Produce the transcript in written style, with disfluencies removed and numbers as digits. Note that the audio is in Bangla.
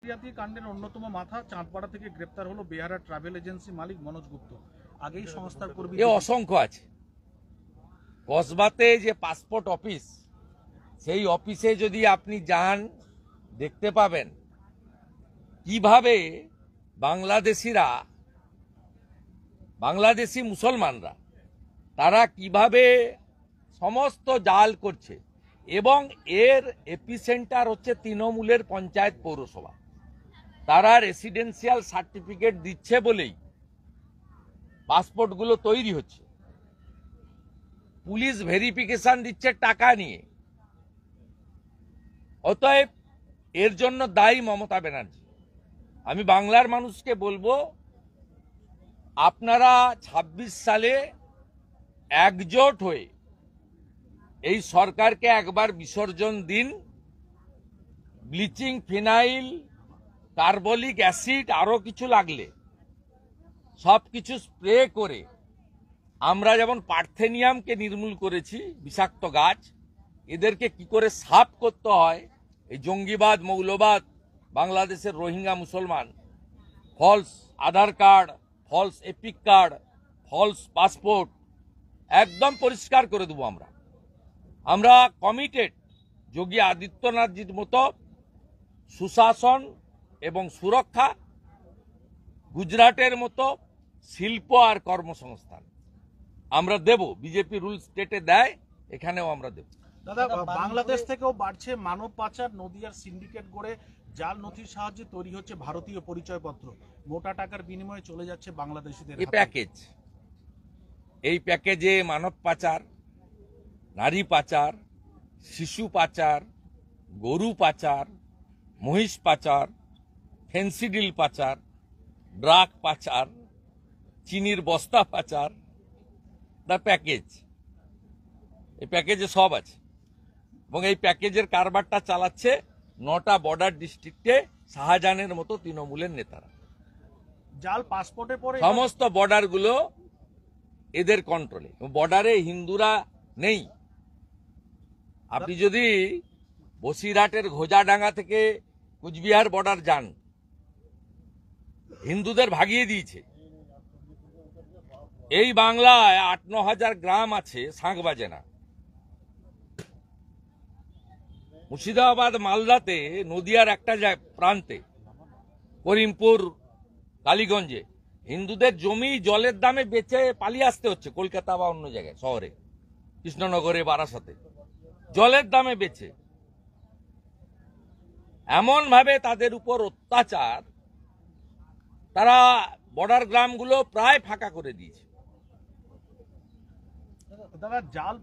জালিয়াতি কাণ্ডের অন্যতম মাথা চাঁদপাড়া থেকে গ্রেপ্তার হলো বেহারা ট্রাভেল এজেন্সি মালিক মনোজ গুপ্ত। আগেই সংস্থার কর্মী অসংখ্য আছে। কসবাতে যে পাসপোর্ট অফিস, সেই অফিসে যদি আপনি যান দেখতে পাবেন কিভাবে বাংলাদেশি মুসলমানরা তারা কিভাবে সমস্ত জাল করছে, এবং এর এপিসেন্টার হচ্ছে তৃণমূলের পঞ্চায়েত পৌরসভা। তারা রেসিডেন্সিয়াল সার্টিফিকেট দিচ্ছে বলেই পাসপোর্টগুলো তৈরি হচ্ছে। পুলিশ ভেরিফিকেশন দিচ্ছে টাকা নিয়ে। অতএব এর জন্য দায়ী মমতা ব্যানার্জি। আমি বাংলার মানুষকে বলবো, আপনারা ২৬ সালে একজোট হয়ে এই সরকারকে একবার বিসর্জন দিন। ব্লিচিং, ফিনাইল, কার্বলিক অ্যাসিড আরো কিছু লাগলে সবকিছু স্প্রে করে আমরা যেমন পার্থেনিয়ামকে নির্মূল করেছি, বিষাক্ত গাছ, এদেরকে কি করে সাফ করতে হয়, এই জঙ্গিবাদ, মৌলবাদ, বাংলাদেশের রোহিঙ্গা মুসলমান, false Aadhaar card, false EPIC card, false passport, একদম পরিষ্কার করে দেবো। আমরা কমিটেড যোগী আদিত্যনাথজির মতো সুশাসন এবং সুরক্ষা, গুজরাটের মতো শিল্প আর কর্মসংস্থান আমরা দেব। বিজেপি রুল স্টেটে দেয়, এখানেও আমরা দেব। দাদা, বাংলাদেশ থেকেও বাড়ছে মানব পাচার। নদিয়ার সিন্ডিকেট গড়ে জাল নথির সাহায্যে তৈরি হচ্ছে ভারতীয় পরিচয়পত্র। মোটা টাকার বিনিময়ে চলে যাচ্ছে বাংলাদেশিদের হাতে। এই প্যাকেজে মানব পাচার, নারী পাচার, শিশু পাচার, গরু পাচার, মহিষ পাচার, ফেন্সিডিল পাচার, ড্রাগ পাচার, চিনির বস্তা পাচার, প্যাকেজ। এই প্যাকেজে সব আছে, এবং এই প্যাকেজের কারবারটা চালাচ্ছে 9টা বর্ডার ডিস্ট্রিক্টে শাহজাহানের মতো তৃণমূলের নেতারা। জাল পাসপোর্টে পরে সমস্ত বর্ডারগুলো এদের কন্ট্রোলে। বর্ডারে হিন্দুরা নেই। আপনি যদি বসিরহাটের ঘোজাডাঙ্গা থেকে কুচবিহার বর্ডার যান, হিন্দুদের ভাগিয়ে দিয়েছে। এই বাংলায় 8-9 হাজার গ্রাম আছে, শাঁখ বাজে না। মুর্শিদাবাদ, মালদাতে, নদিয়ার একটা প্রান্তে, করিমপুর, কালীগঞ্জে হিন্দুদের জমি জলের দামে বেচে পালিয়ে আসতে হচ্ছে কলকাতা বা অন্য জায়গায়, শহরে, কৃষ্ণনগরে, বারাসতে, জলের দামে বেচে। এমন ভাবে তাদের উপর অত্যাচার, তারা বর্ডার গ্রামগুলো প্রায় ফাঁকা করে দিয়েছে। দাদা, জাল